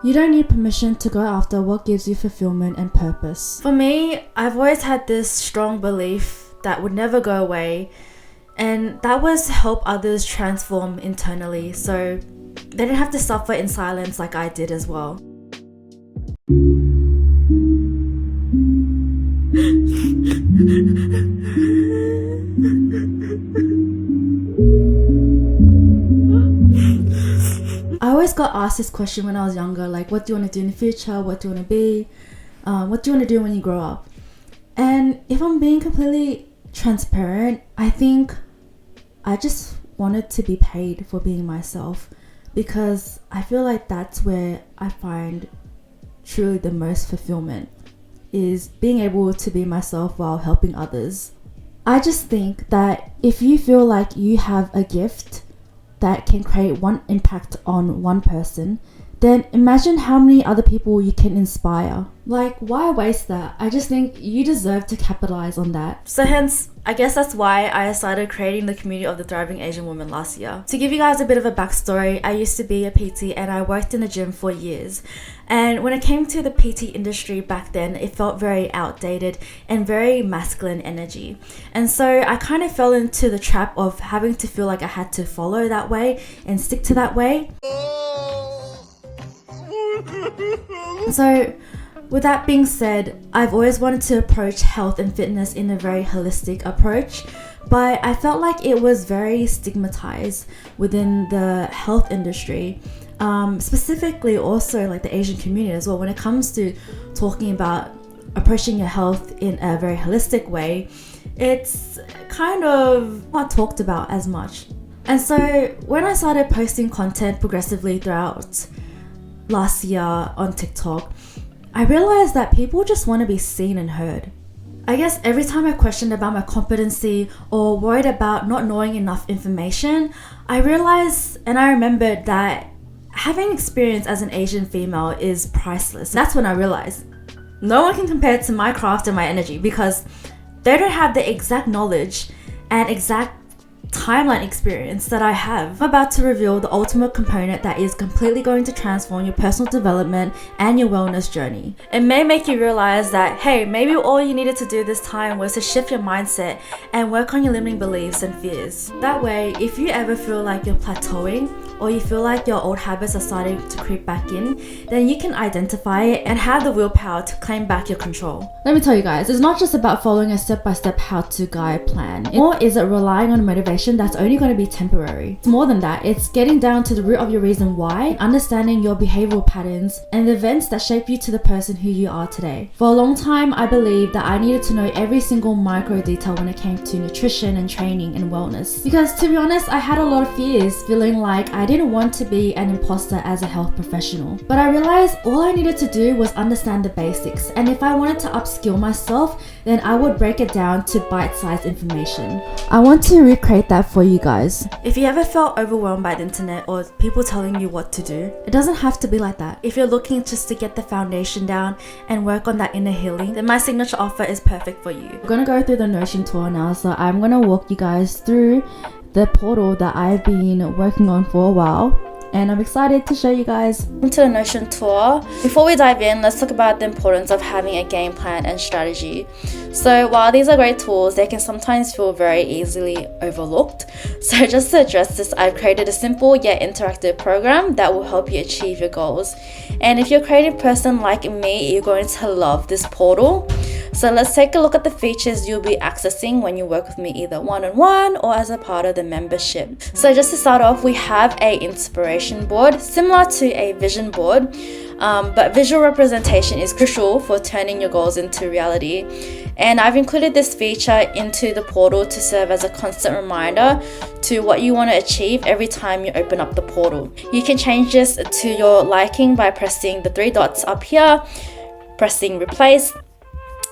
You don't need permission to go after what gives you fulfillment and purpose. For me, I've always had this strong belief that would never go away, and that was help others transform internally so they didn't have to suffer in silence like I did as well. I always got asked this question when I was younger, like, what do you want to do in the future? What do you want to be? What do you want to do when you grow up? And if I'm being completely transparent, I think I just wanted to be paid for being myself, because I feel like that's where I find truly the most fulfillment, is being able to be myself while helping others. I just think that if you feel like you have a gift that can create one impact on one person, then imagine how many other people you can inspire. Like, why waste that? I just think you deserve to capitalize on that. So hence, I guess that's why I started creating the community of the Thriving Asian Woman last year. To give you guys a bit of a backstory, I used to be a PT and I worked in a gym for years. And when it came to the PT industry back then, it felt very outdated and very masculine energy. And so I kind of fell into the trap of having to feel like I had to follow that way and stick to that way. So with that being said, I've always wanted to approach health and fitness in a very holistic approach, but I felt like it was very stigmatized within the health industry, specifically also like the Asian community as well. When it comes to talking about approaching your health in a very holistic way, it's kind of not talked about as much. And so when I started posting content progressively throughout last year on TikTok, I realized that people just want to be seen and heard. I guess every time I questioned about my competency or worried about not knowing enough information, I realized and I remembered that having experience as an Asian female is priceless. That's when I realized no one can compare to my craft and my energy, because they don't have the exact knowledge and exact timeline experience that I have. I'm about to reveal the ultimate component that is completely going to transform your personal development and your wellness journey. It may make you realize that, hey, maybe all you needed to do this time was to shift your mindset and work on your limiting beliefs and fears. That way, if you ever feel like you're plateauing or you feel like your old habits are starting to creep back in, then you can identify it and have the willpower to claim back your control. Let me tell you guys, it's not just about following a step-by-step how-to guide plan, or is it relying on motivation that's only going to be temporary. It's more than that. It's getting down to the root of your reason why, understanding your behavioral patterns and the events that shape you to the person who you are today. For a long time, I believed that I needed to know every single micro detail when it came to nutrition and training and wellness. Because to be honest, I had a lot of fears, feeling like I didn't want to be an imposter as a health professional. But I realized all I needed to do was understand the basics. And if I wanted to upskill myself, then I would break it down to bite-sized information. I want to recreate that for you guys. If you ever felt overwhelmed by the internet or people telling you what to do, it doesn't have to be like that. If you're looking just to get the foundation down and work on that inner healing, then my signature offer is perfect for you. I'm gonna go through the Notion tour now, so I'm gonna walk you guys through the portal that I've been working on for a while, and I'm excited to show you guys. Into the Notion tour. Before we dive in, let's talk about the importance of having a game plan and strategy. So while these are great tools, they can sometimes feel very easily overlooked. So just to address this, I've created a simple yet interactive program that will help you achieve your goals. And if you're a creative person like me, you're going to love this portal. So let's take a look at the features you'll be accessing when you work with me, either one-on-one or as a part of the membership. So just to start off, we have a inspiration board similar to a vision board, but visual representation is crucial for turning your goals into reality. And I've included this feature into the portal to serve as a constant reminder to what you want to achieve every time you open up the portal. You can change this to your liking by pressing the three dots up here, pressing replace,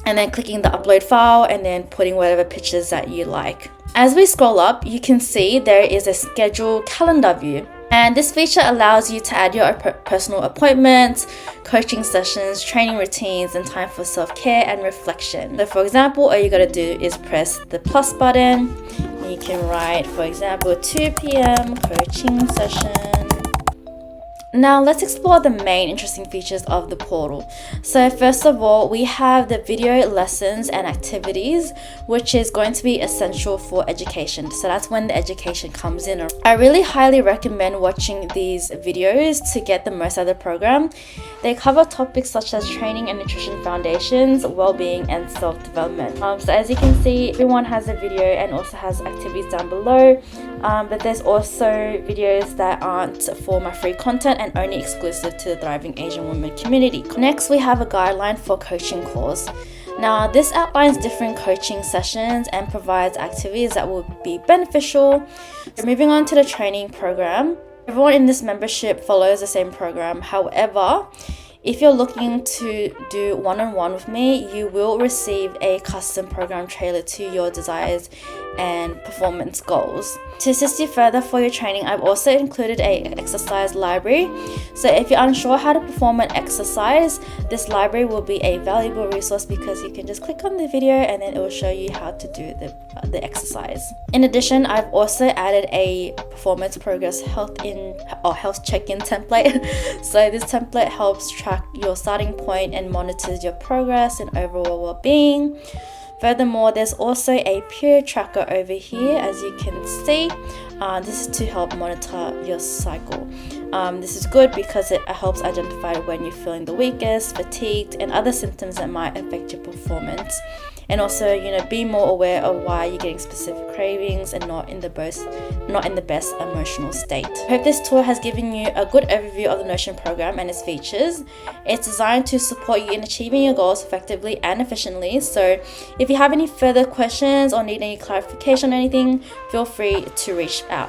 and then clicking the upload file and then putting whatever pictures that you like. As we scroll up, you can see there is a schedule calendar view. And this feature allows you to add your personal appointments, coaching sessions, training routines, and time for self-care and reflection. So for example, all you gotta do is press the plus button. And you can write, for example, 2 p.m. coaching session. Now let's explore the main interesting features of the portal. So first of all, we have the video lessons and activities, which is going to be essential for education. So that's when the education comes in. I really highly recommend watching these videos to get the most out of the program. They cover topics such as training and nutrition foundations, well-being, and self-development. So as you can see, everyone has a video and also has activities down below. But there's also videos that aren't for my free content and only exclusive to the Thriving Asian Women community. Next, we have a guideline for coaching calls. Now, this outlines different coaching sessions and provides activities that will be beneficial. So moving on to the training program. Everyone in this membership follows the same program. However, if you're looking to do one-on-one with me, you will receive a custom program tailored to your desires and performance goals. To assist you further for your training, I've also included an exercise library. So if you're unsure how to perform an exercise, this library will be a valuable resource because you can just click on the video and then it will show you how to do the exercise. In addition, I've also added a performance progress health check-in template. So this template helps track your starting point and monitors your progress and overall well-being. Furthermore, there's also a period tracker over here, as you can see. This is to help monitor your cycle. This is good because it helps identify when you're feeling the weakest, fatigued, and other symptoms that might affect your performance. And also, be more aware of why you're getting specific cravings and not in the best emotional state. I hope this tour has given you a good overview of the Notion program and its features. It's designed to support you in achieving your goals effectively and efficiently. So if you have any further questions or need any clarification or anything, feel free to reach out.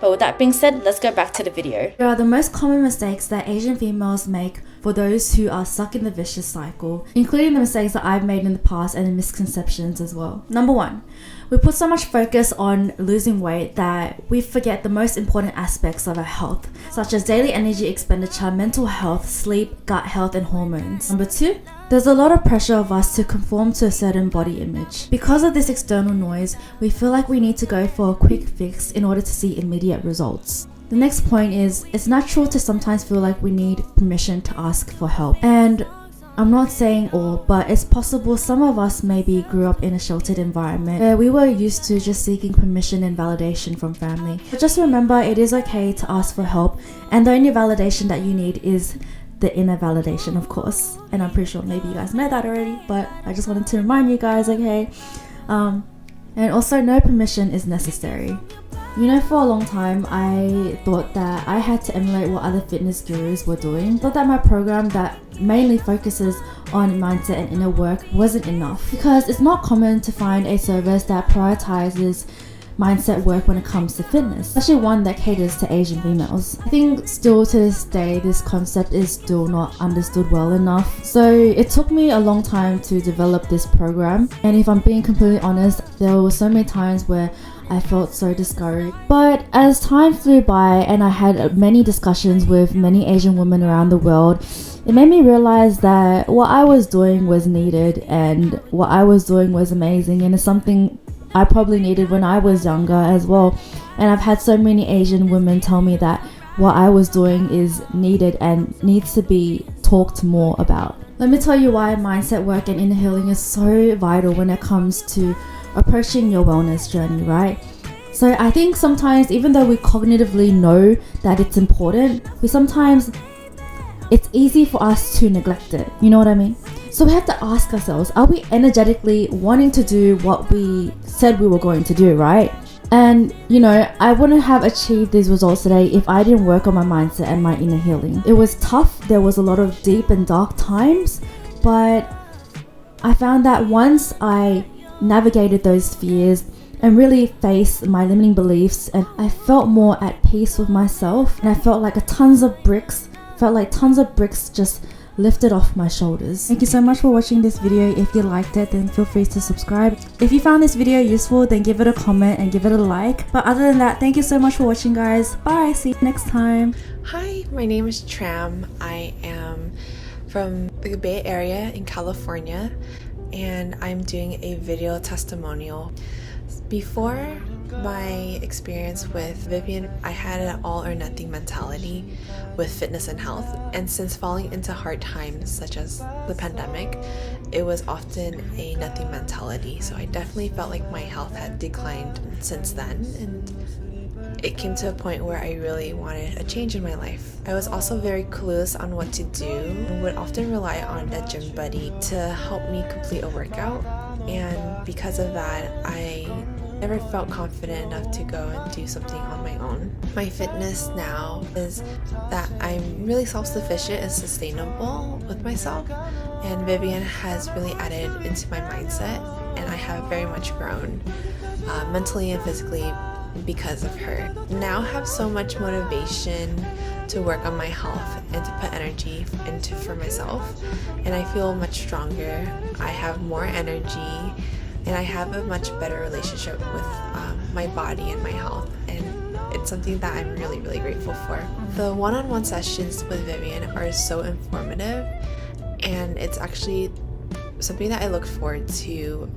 But with that being said, let's go back to the video. Here are the most common mistakes that Asian females make for those who are stuck in the vicious cycle, including the mistakes that I've made in the past and the misconceptions as well. Number 1, we put so much focus on losing weight that we forget the most important aspects of our health, such as daily energy expenditure, mental health, sleep, gut health, and hormones. Number 2, there's a lot of pressure of us to conform to a certain body image. Because of this external noise, we feel like we need to go for a quick fix in order to see immediate results. The next point is, it's natural to sometimes feel like we need permission to ask for help. And I'm not saying all, but it's possible some of us maybe grew up in a sheltered environment where we were used to just seeking permission and validation from family. But just remember, it is okay to ask for help, and the only validation that you need is the inner validation, of course. And I'm pretty sure maybe you guys know that already, but I just wanted to remind you guys, okay? And also, no permission is necessary. For a long time, I thought that I had to emulate what other fitness gurus were doing. I thought that my program that mainly focuses on mindset and inner work wasn't enough, because it's not common to find a service that prioritizes mindset work when it comes to fitness, especially one that caters to Asian females. I think still to this day, this concept is still not understood well enough. So it took me a long time to develop this program, and if I'm being completely honest, there were so many times where I felt so discouraged. But as time flew by and I had many discussions with many Asian women around the world, it made me realize that what I was doing was needed and what I was doing was amazing, and it's something I probably needed when I was younger as well. And I've had so many Asian women tell me that what I was doing is needed and needs to be talked more about. Let me tell you why mindset work and inner healing is so vital when it comes to approaching your wellness journey, right? So I think sometimes, even though we cognitively know that it's important, it's easy for us to neglect it. You know what I mean? So we have to ask ourselves, are we energetically wanting to do what we said we were going to do, right? And I wouldn't have achieved these results today if I didn't work on my mindset and my inner healing. It was tough. There was a lot of deep and dark times, but I found that once I navigated those fears and really faced my limiting beliefs, and I felt more at peace with myself, and I felt like tons of bricks just lifted off my shoulders. Thank you so much for watching this video. If you liked it, then feel free to subscribe. If you found this video useful, then give it a comment and give it a like. But other than that, thank you so much for watching, guys. Bye, see you next time. Hi, my name is Tram. I am from the Bay Area in California, and I'm doing a video testimonial. Before my experience with Vivian, I had an all or nothing mentality with fitness and health, and since falling into hard times such as the pandemic, it was often a nothing mentality. So I definitely felt like my health had declined since then, and it came to a point where I really wanted a change in my life. I was also very clueless on what to do and would often rely on a gym buddy to help me complete a workout, and because of that, I never felt confident enough to go and do something on my own. My fitness now is that I'm really self-sufficient and sustainable with myself, and Vivian has really added into my mindset, and I have very much grown mentally and physically because of her. Now I have so much motivation to work on my health and to put energy into for myself, and I feel much stronger. I have more energy, and I have a much better relationship with my body and my health, and it's something that I'm really, really grateful for. The one-on-one sessions with Vivian are so informative, and it's actually something that I looked forward to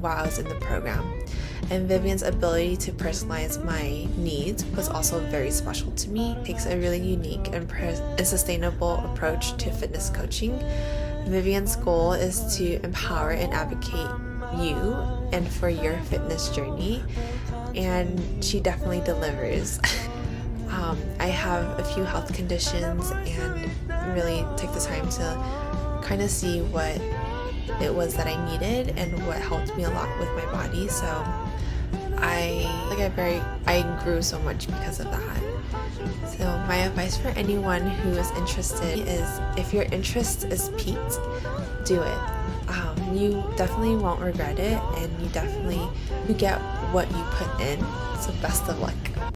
while I was in the program. And Vivian's ability to personalize my needs was also very special to me. It takes a really unique and sustainable approach to fitness coaching. Vivian's goal is to empower and advocate you and for your fitness journey, and she definitely delivers. I have a few health conditions and really took the time to kind of see what it was that I needed and what helped me a lot with my body. So I grew so much because of that. So my advice for anyone who is interested is, if your interest is piqued, do it. You definitely won't regret it, and you get what you put in. So best of luck.